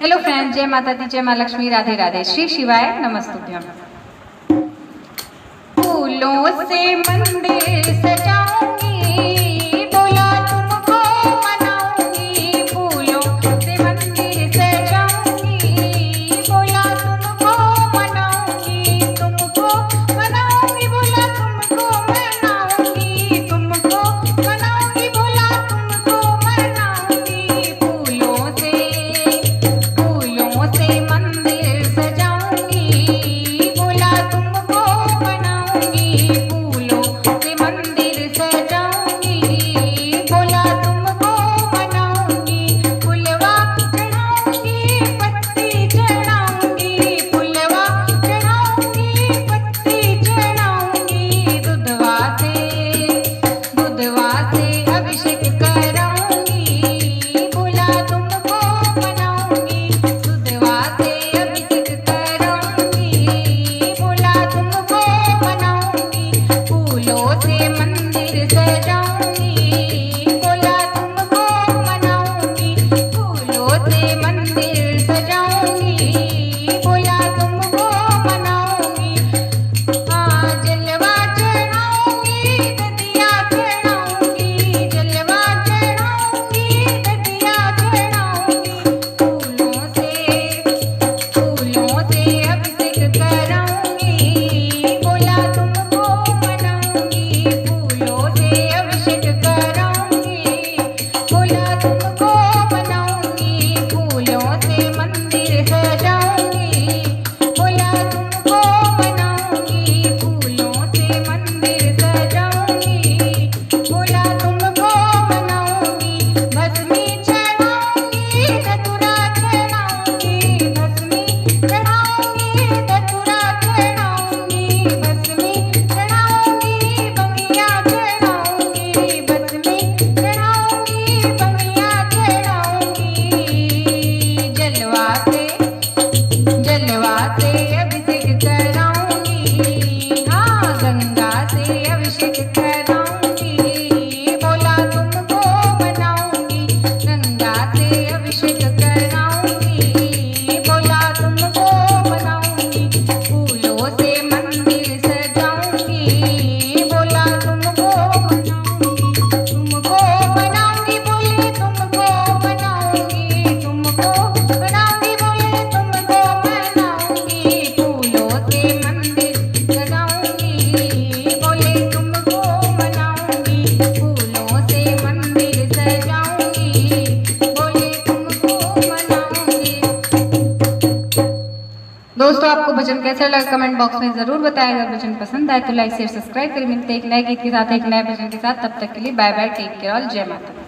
Hello friends, जय माता दी, जय माँ लक्ष्मी, राधे राधे, श्री शिवाय नमस्तुभ्यम। फूलों से मंदिर सजाऊंगी, बोला तुमको मनाऊंगी। फूलों से मंदिर सजाऊंगी, बोला तुमको मनाऊंगी। तुमको मनाऊंगी, बोला तुमको मनाऊंगी। तुमको मनाऊंगी, बोला तुमको मनाऊंगी। फूलों से मंदिर सजाऊंगी, बोला तुमको मनाऊंगी। फूलों से मंदिर सजाऊंगी, बोला तुमको मनाऊंगी। फुलवा चढ़ाऊंगी, पत्ती चढ़ाऊंगी। फुलवा चढ़ाऊंगी, पत्ती चढ़ाऊंगी। दूधवा से अभिषेक कराऊंगी, बोला तुमको मनाऊंगी। दूधवा से अभिषेक कराऊंगी, बोला तुमको मनाऊंगी। फूलों से मंदिर सजाऊंगी, बोला तुमको मनाऊंगी। फूलों से मंदिर सजाऊंगी, बोला तुमको मनाऊंगी। जलवा चढ़ाऊंगी, ददिया चढ़ाऊंगी। जलवा चढ़ाऊंगी, ददिया चढ़ाऊंगी। फूलों से अभिषेक कराऊंगी, बोला तुमको मनाऊंगी। फूलों से अभिषेक कराऊंगी, बोला तुमको मनाऊंगी। फूलों से मंदिर सजाऊंगी, बोला तुमको मनाऊंगी। फूलों से मंदिर सजाऊंगी, बोला तुमको मनाऊंगी। भस्मी चढ़ाऊंगी, धतूरा चढ़ाऊंगी। भस्मी चढ़ाऊंगी, धतूरा चढ़ाऊंगी। भस्मी चढ़ाऊंगी, बगिया चढ़ाऊंगी। भस्मी चढ़ाऊंगी, बगिया चढ़ाऊंगी। जलवा से अभिषेक कराऊंगी, गंगा से अभिषेक कराऊंगी। बोला तुमको मनाऊंगी। गंगा से अभिषेक कराऊंगी, बोला तुमको मनाऊंगी। फूलों से मंदिर सजाऊंगी, बोला तुमको मनाऊंगी। तुमको मनाऊंगी, बोले तुमको मनाऊंगी। तुमको मनाऊंगी, बोले तुमको मनाऊंगी। फूलों से मंदिर सजाऊंगी, बोले तुमको मनाऊंगी। फूलों से मंदिर सजाऊंगी, बोले तुमको मनाऊंगी। दोस्तों, आपको भजन कैसा लगा कमेंट बॉक्स में जरूर बताएगा। भजन पसंद आए तो लाइक शेयर सब्सक्राइब करें। मिलते हैं एक नए गीत के साथ, एक नए भजन के साथ। तब तक के लिए bye bye, take care all, जय माता।